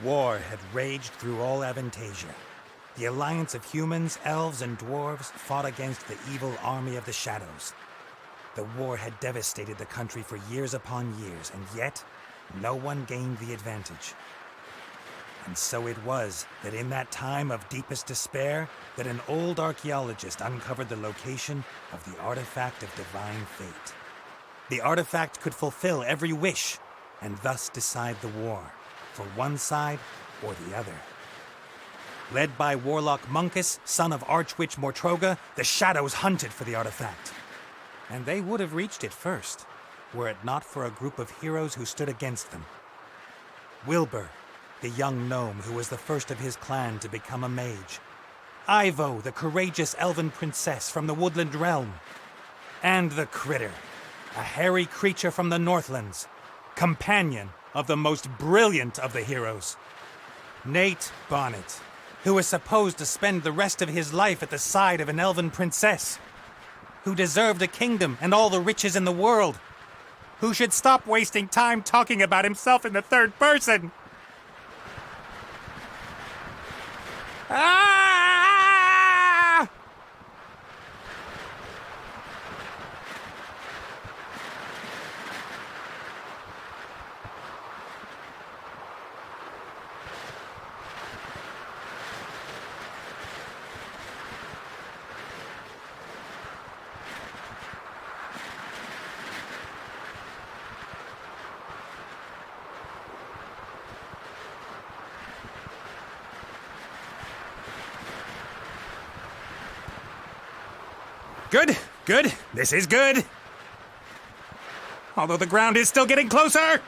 War had raged through all Avantasia. The alliance of humans, elves, and dwarves fought against the evil army of the Shadows. The war had devastated the country for years upon years, and yet, no one gained the advantage. And so it was that in that time of deepest despair, that an old archaeologist uncovered the location of the artifact of divine fate. The artifact could fulfill every wish, and thus decide the war, for one side or the other. Led by Warlock Munkus, son of Archwitch Mortroga, the Shadows hunted for the artifact. And they would have reached it first, were it not for a group of heroes who stood against them. Wilbur, the young gnome who was the first of his clan to become a mage. Ivo, the courageous elven princess from the Woodland Realm. And the Critter, a hairy creature from the Northlands, companion of the most brilliant of the heroes. Nate Bonnet, who was supposed to spend the rest of his life at the side of an elven princess, who deserved a kingdom and all the riches in the world, who should stop wasting time talking about himself in the third person. Ah! Good, good. This is good. Although the ground is still getting closer.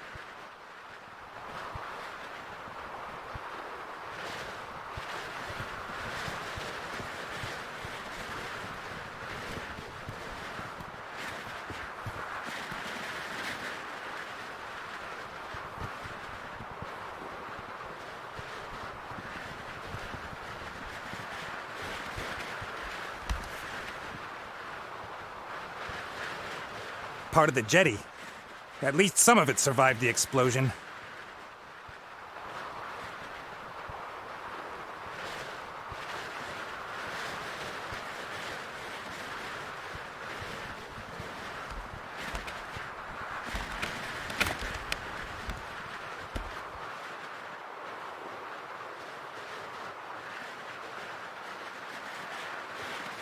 Part of the jetty. At least some of it survived the explosion.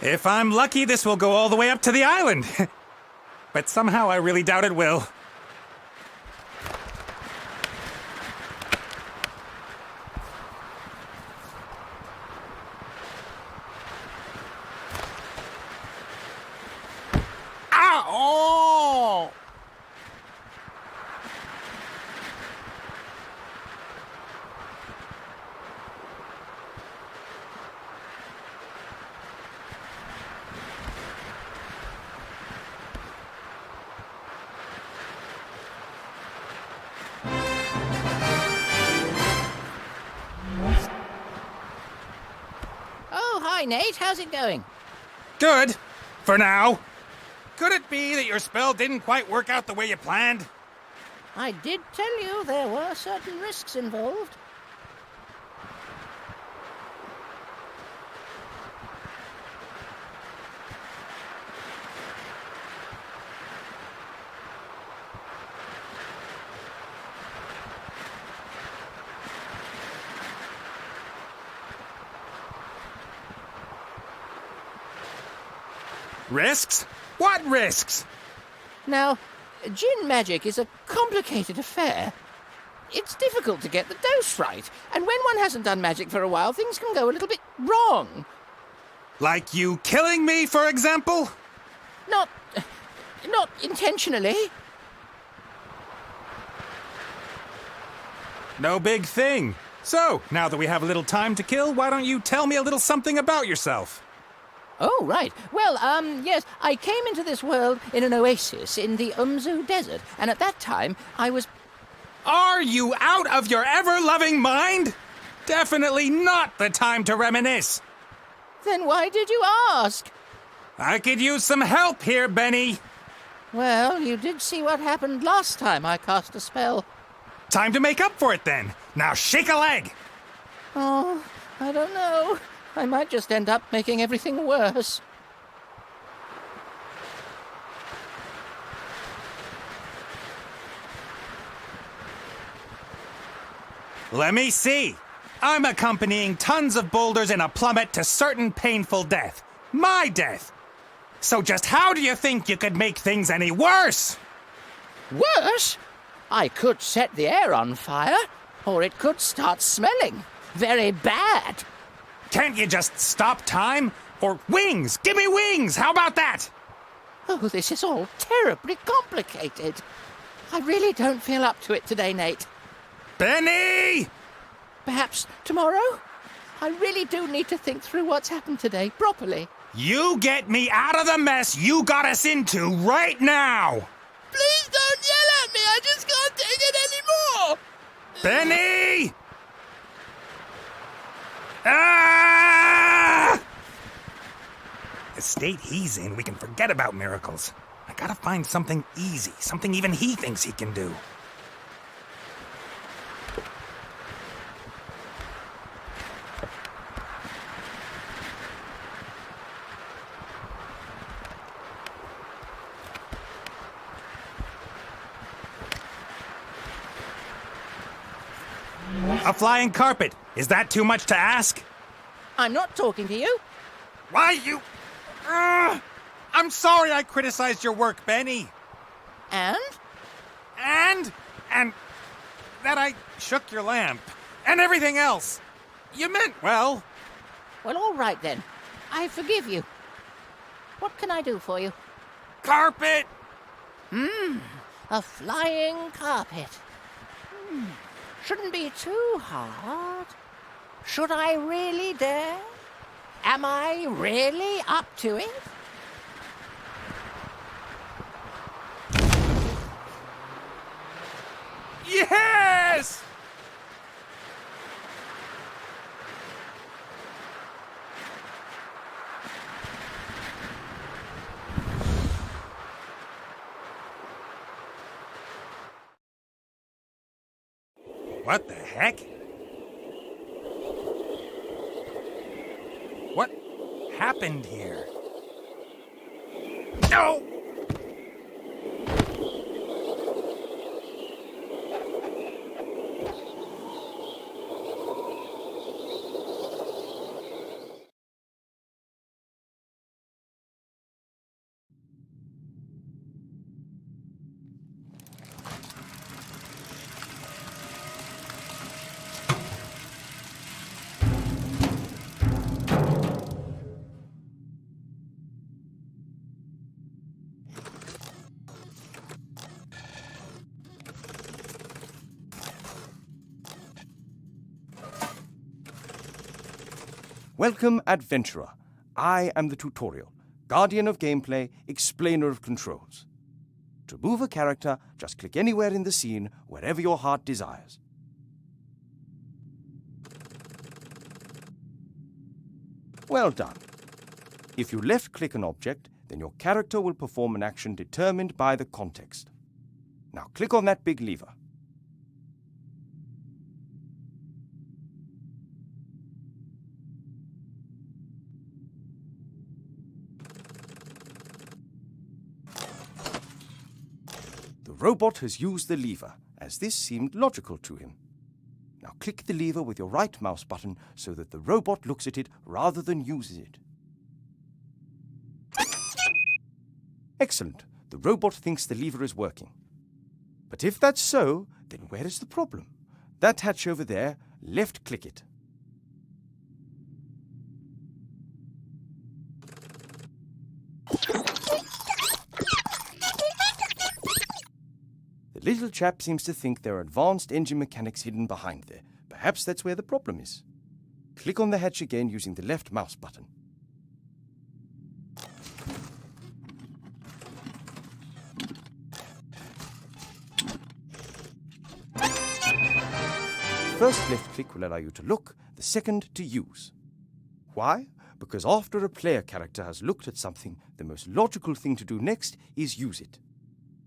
If I'm lucky, this will go all the way up to the island. But somehow I really doubt it will. Ow! Hi, Nate. How's it going? Good. For now. Could it be that your spell didn't quite work out the way you planned? I did tell you there were certain risks involved. Risks? What risks? Now, Djinn magic is a complicated affair. It's difficult to get the dose right, and when one hasn't done magic for a while, things can go a little bit wrong. Like you killing me, for example? Not intentionally. No big thing. So, now that we have a little time to kill, why don't you tell me a little something about yourself? Oh, right. Well, yes, I came into this world in an oasis in the Umzu Desert, and at that time, I was... Are you out of your ever-loving mind? Definitely not the time to reminisce. Then why did you ask? I could use some help here, Benny. Well, you did see what happened last time I cast a spell. Time to make up for it, then. Now shake a leg! Oh, I don't know. I might just end up making everything worse. Let me see. I'm accompanying tons of boulders in a plummet to certain painful death. My death. So just how do you think you could make things any worse? Worse? I could set the air on fire, or it could start smelling. Very bad. Can't you just stop time? Or wings! Give me wings! How about that? Oh, this is all terribly complicated. I really don't feel up to it today, Nate. Benny! Perhaps tomorrow? I really do need to think through what's happened today properly. You get me out of the mess you got us into right now! Please don't yell at me! I just can't take it anymore! Benny! Ah! The state he's in, we can forget about miracles. I gotta find something easy, something even he thinks he can do. A flying carpet. Is that too much to ask? I'm not talking to you. Why, you... I'm sorry I criticized your work, Benny. And? And that I shook your lamp. And everything else. You meant well. Well, all right then. I forgive you. What can I do for you? Carpet! A flying carpet. Shouldn't be too hard. Should I really dare? Am I really up to it? Yes! What the heck? What happened here? No! Welcome, adventurer. I am the tutorial, guardian of gameplay, explainer of controls. To move a character, just click anywhere in the scene, wherever your heart desires. Well done. If you left-click an object, then your character will perform an action determined by the context. Now click on that big lever. The robot has used the lever, as this seemed logical to him. Now click the lever with your right mouse button so that the robot looks at it rather than uses it. Excellent. The robot thinks the lever is working. But if that's so, then where is the problem? That hatch over there, left-click it. The little chap seems to think there are advanced engine mechanics hidden behind there. Perhaps that's where the problem is. Click on the hatch again using the left mouse button. First left click will allow you to look, the second to use. Why? Because after a player character has looked at something, the most logical thing to do next is use it.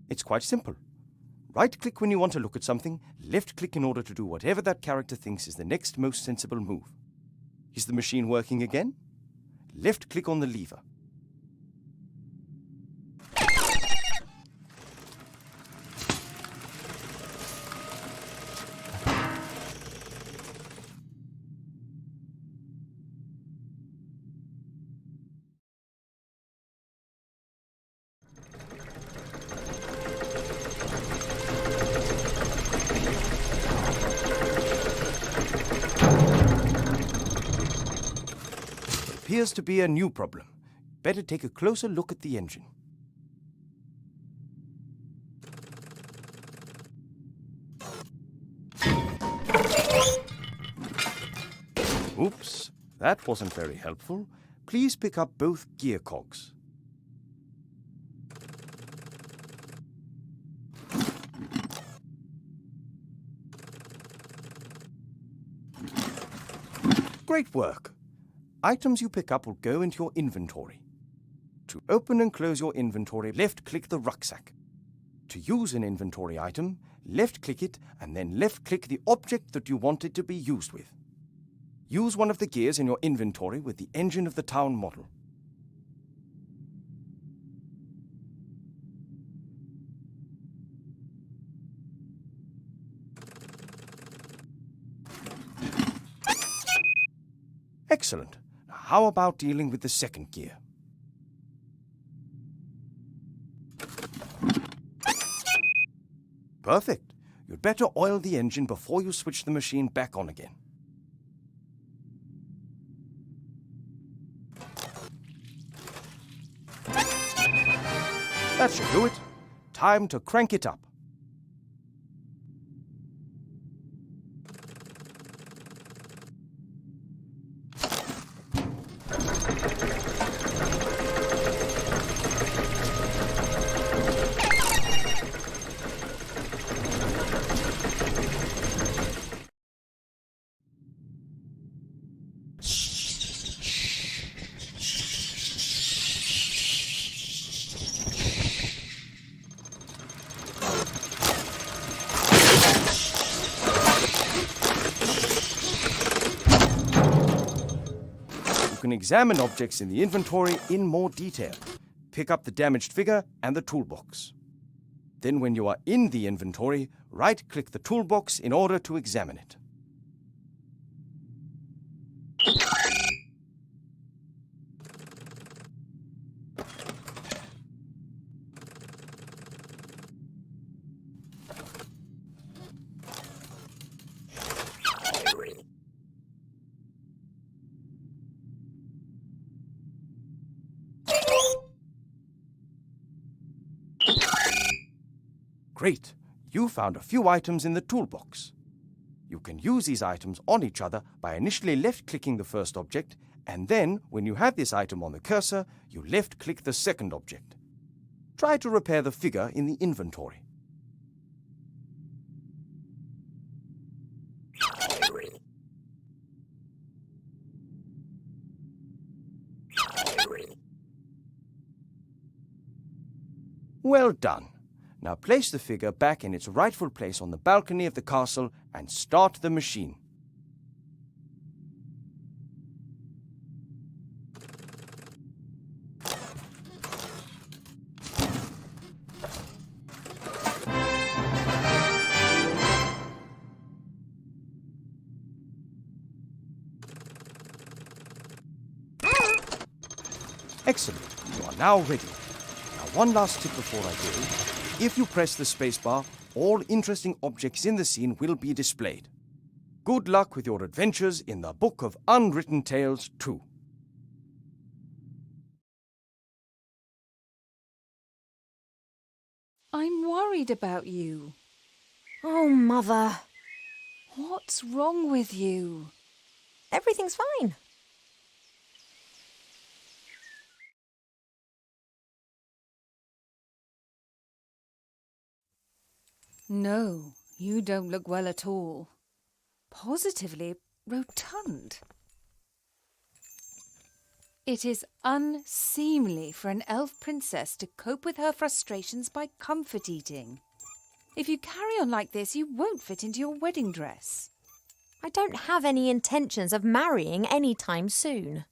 It's quite simple. Right-click when you want to look at something, left-click in order to do whatever that character thinks is the next most sensible move. Is the machine working again? Left-click on the lever. Appears to be a new problem. Better take a closer look at the engine. Oops, that wasn't very helpful. Please pick up both gear cogs. Great work. Items you pick up will go into your inventory. To open and close your inventory, left-click the rucksack. To use an inventory item, left-click it and then left-click the object that you want it to be used with. Use one of the gears in your inventory with the engine of the town model. Excellent. Now, how about dealing with the second gear? Perfect. You'd better oil the engine before you switch the machine back on again. That should do it. Time to crank it up. You can examine objects in the inventory in more detail. Pick up the damaged figure and the toolbox. Then when you are in the inventory, right-click the toolbox in order to examine it. Great! You found a few items in the toolbox. You can use these items on each other by initially left-clicking the first object, and then, when you have this item on the cursor, you left-click the second object. Try to repair the figure in the inventory. Well done. Now place the figure back in its rightful place on the balcony of the castle and start the machine. Excellent. You are now ready. Now one last tip before I go. If you press the spacebar, all interesting objects in the scene will be displayed. Good luck with your adventures in the Book of Unwritten Tales 2. I'm worried about you. Oh, Mother. What's wrong with you? Everything's fine. No, you don't look well at all. Positively rotund. It is unseemly for an elf princess to cope with her frustrations by comfort eating. If you carry on like this, you won't fit into your wedding dress. I don't have any intentions of marrying any time soon.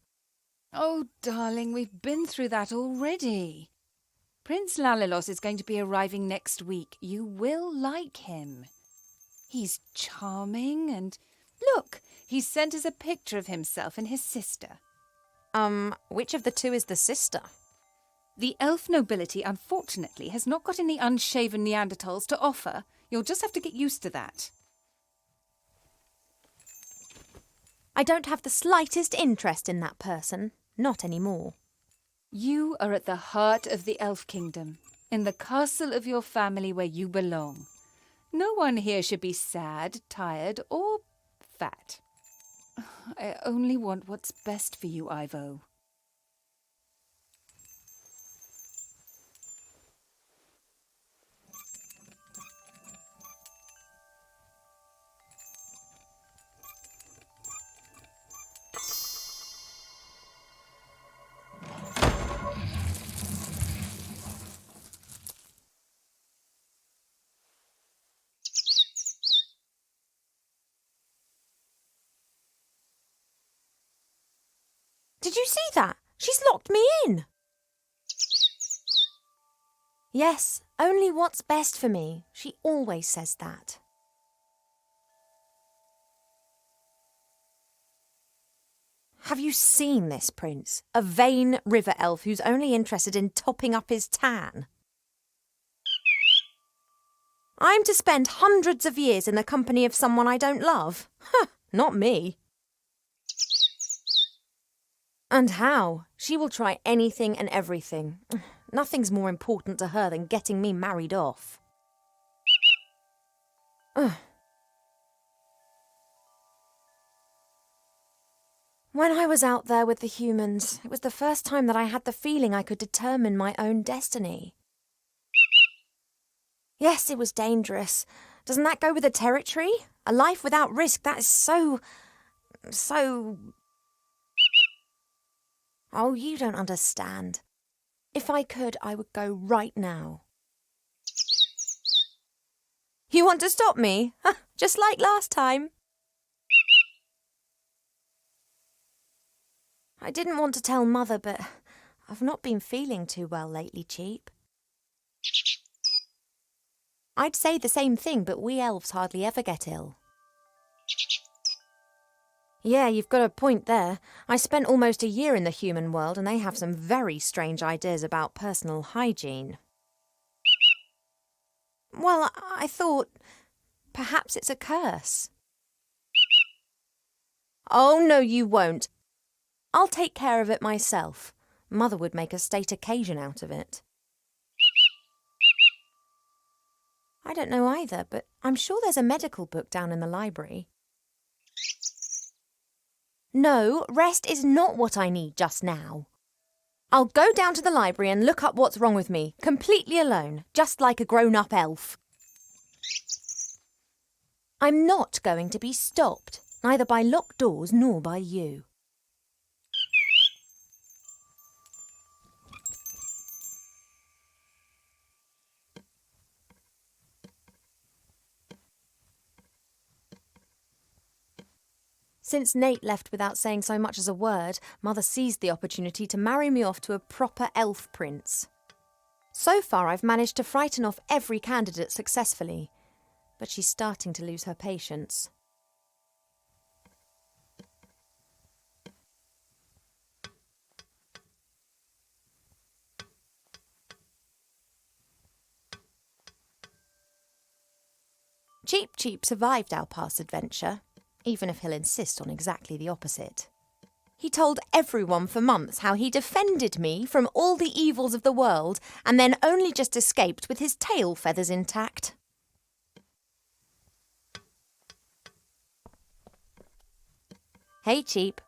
Oh, darling, we've been through that already. Prince Lalilos is going to be arriving next week. You will like him. He's charming and... Look, he's sent us a picture of himself and his sister. Which of the two is the sister? The elf nobility, unfortunately, has not got any unshaven Neanderthals to offer. You'll just have to get used to that. I don't have the slightest interest in that person. Not anymore. You are at the heart of the elf kingdom, in the castle of your family where you belong. No one here should be sad, tired, or fat. I only want what's best for you, Ivo. Did you see that? She's locked me in. Yes, only what's best for me. She always says that. Have you seen this prince? A vain river elf who's only interested in topping up his tan. I'm to spend hundreds of years in the company of someone I don't love? Huh, not me. And how? She will try anything and everything. Nothing's more important to her than getting me married off. Ugh. When I was out there with the humans, it was the first time that I had the feeling I could determine my own destiny. Yes, it was dangerous. Doesn't that go with the territory? A life without risk, that is so... Oh, you don't understand. If I could, I would go right now. You want to stop me? Just like last time. I didn't want to tell Mother, but I've not been feeling too well lately, Cheap. I'd say the same thing, but we elves hardly ever get ill. Yeah, you've got a point there. I spent almost a year in the human world and they have some very strange ideas about personal hygiene. Well, I thought perhaps it's a curse. Oh, no, you won't. I'll take care of it myself. Mother would make a state occasion out of it. I don't know either, but I'm sure there's a medical book down in the library. No, rest is not what I need just now. I'll go down to the library and look up what's wrong with me, completely alone, just like a grown-up elf. I'm not going to be stopped, neither by locked doors nor by you. Since Nate left without saying so much as a word, Mother seized the opportunity to marry me off to a proper elf prince. So far I've managed to frighten off every candidate successfully, but she's starting to lose her patience. Cheap survived our past adventure, even if he'll insist on exactly the opposite. He told everyone for months how he defended me from all the evils of the world and then only just escaped with his tail feathers intact. Hey, Cheap.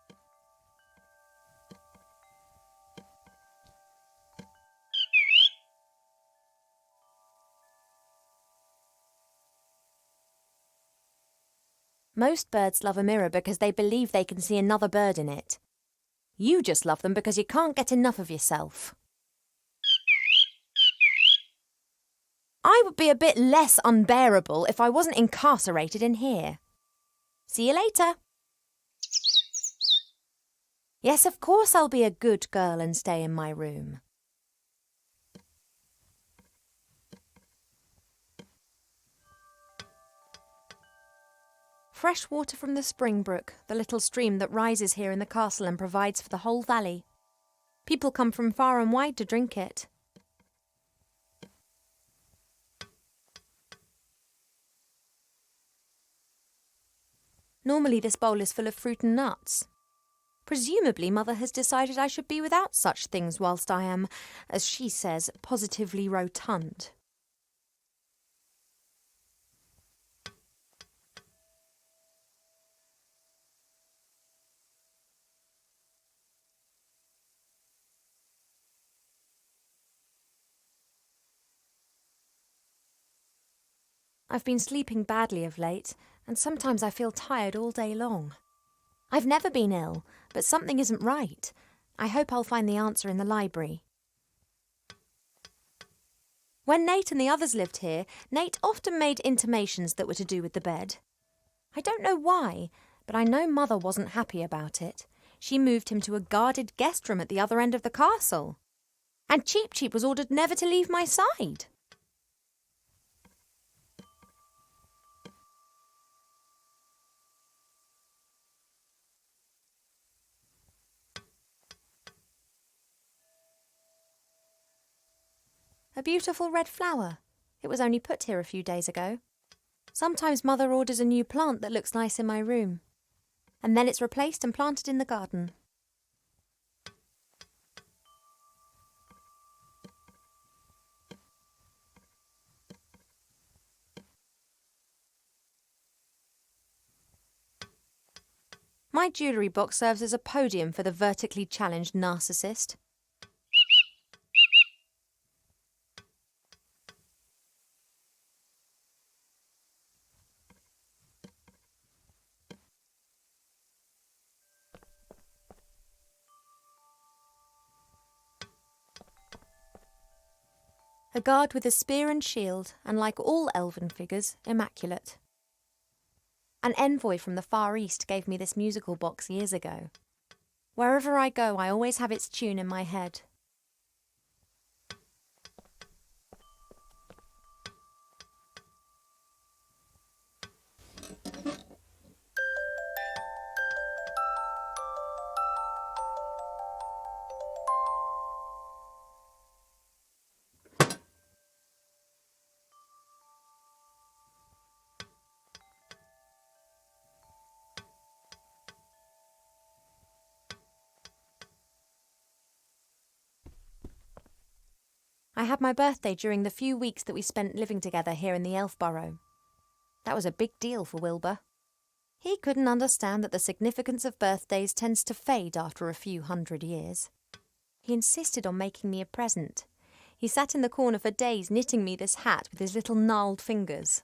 Most birds love a mirror because they believe they can see another bird in it. You just love them because you can't get enough of yourself. I would be a bit less unbearable if I wasn't incarcerated in here. See you later. Yes, of course I'll be a good girl and stay in my room. Fresh water from the spring brook, the little stream that rises here in the castle and provides for the whole valley. People come from far and wide to drink it. Normally this bowl is full of fruit and nuts. Presumably Mother has decided I should be without such things whilst I am, as she says, positively rotund. I've been sleeping badly of late, and sometimes I feel tired all day long. I've never been ill, but something isn't right. I hope I'll find the answer in the library. When Nate and the others lived here, Nate often made intimations that were to do with the bed. I don't know why, but I know Mother wasn't happy about it. She moved him to a guarded guest room at the other end of the castle. And Cheep Cheep was ordered never to leave my side. A beautiful red flower. It was only put here a few days ago. Sometimes Mother orders a new plant that looks nice in my room. And then it's replaced and planted in the garden. My jewellery box serves as a podium for the vertically challenged narcissist. A guard with a spear and shield, and like all elven figures, immaculate. An envoy from the Far East gave me this musical box years ago. Wherever I go, I always have its tune in my head. I had my birthday during the few weeks that we spent living together here in the Elf Burrow. That was a big deal for Wilbur. He couldn't understand that the significance of birthdays tends to fade after a few 100 years. He insisted on making me a present. He sat in the corner for days knitting me this hat with his little gnarled fingers.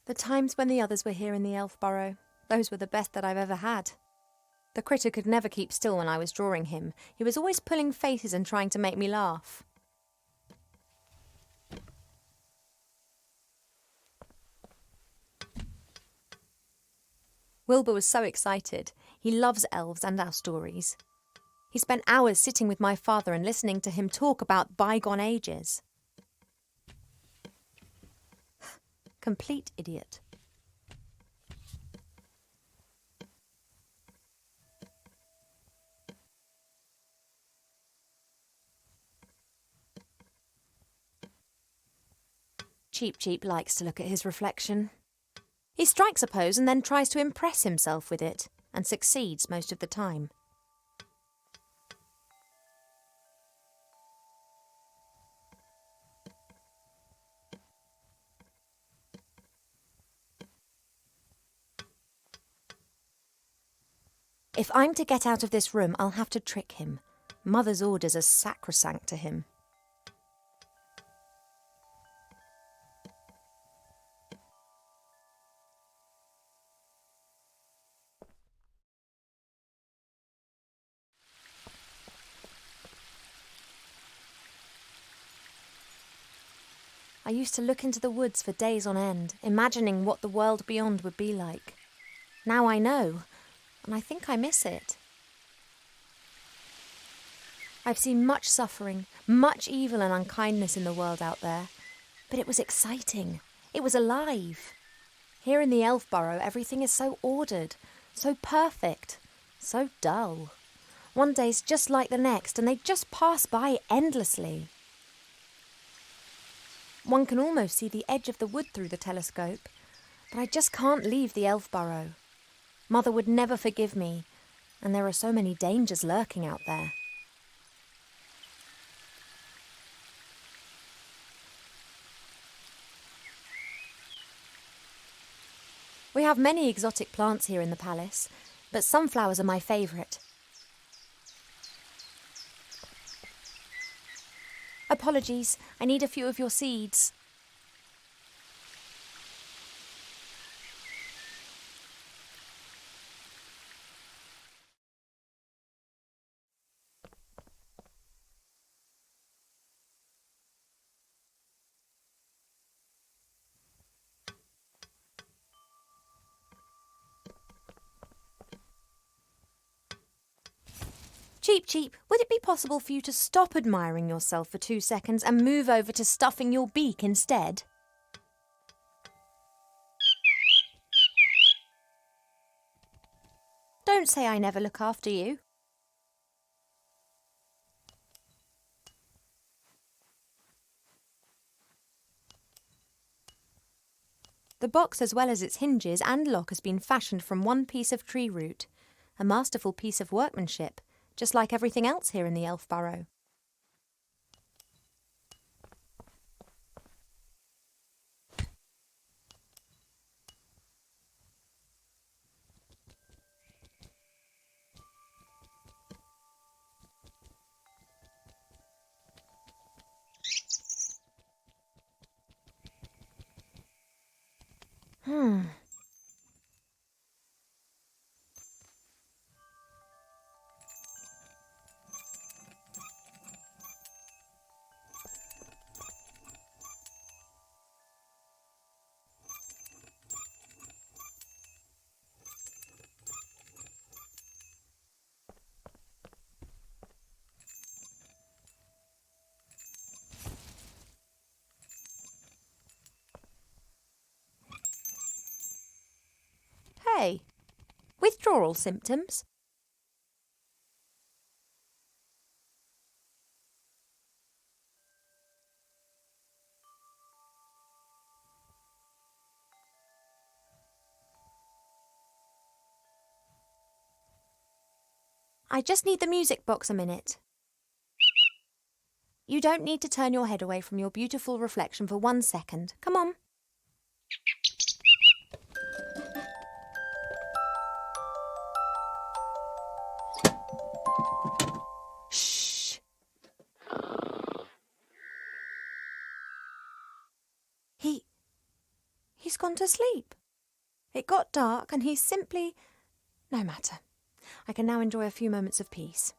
The times when the others were here in the Elf Burrow, those were the best that I've ever had. The critter could never keep still when I was drawing him. He was always pulling faces and trying to make me laugh. Wilbur was so excited. He loves elves and our stories. He spent hours sitting with my father and listening to him talk about bygone ages. Complete idiot. Cheep Cheep likes to look at his reflection. He strikes a pose and then tries to impress himself with it, and succeeds most of the time. If I'm to get out of this room, I'll have to trick him. Mother's orders are sacrosanct to him. I used to look into the woods for days on end, imagining what the world beyond would be like. Now I know, and I think I miss it. I've seen much suffering, much evil and unkindness in the world out there, but it was exciting. It was alive. Here in the Elf Burrow, everything is so ordered, so perfect, so dull. One day's just like the next, and they just pass by endlessly. One can almost see the edge of the wood through the telescope, but I just can't leave the Elf Burrow. Mother would never forgive me, and there are so many dangers lurking out there. We have many exotic plants here in the palace, but sunflowers are my favourite. Apologies, I need a few of your seeds. Cheep Cheep, would it be possible for you to stop admiring yourself for 2 seconds and move over to stuffing your beak instead? Don't say I never look after you. The box, as well as its hinges and lock, has been fashioned from one piece of tree root, a masterful piece of workmanship, just like everything else here in the Elf Burrow. Hey, withdrawal symptoms? I just need the music box a minute. You don't need to turn your head away from your beautiful reflection for 1 second. Come on. Shh. He's gone to sleep. It got dark and he's simply... No matter. I can now enjoy a few moments of peace.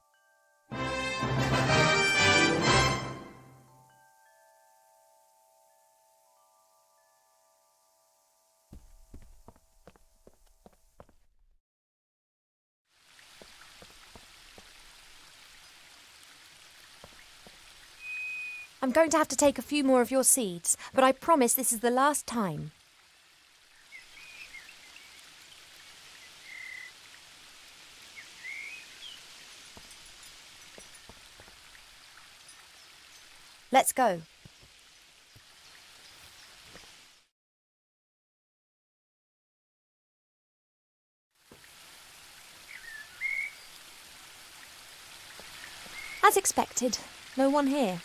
I'm going to have to take a few more of your seeds, but I promise this is the last time. Let's go. As expected, no one here.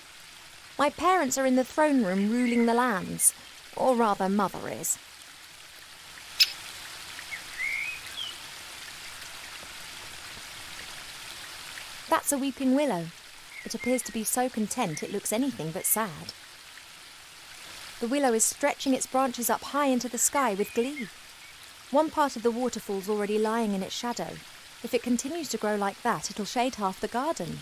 My parents are in the throne room ruling the lands, or rather Mother is. That's a weeping willow. It appears to be so content it looks anything but sad. The willow is stretching its branches up high into the sky with glee. One part of the waterfall's already lying in its shadow. If it continues to grow like that, it'll shade half the garden.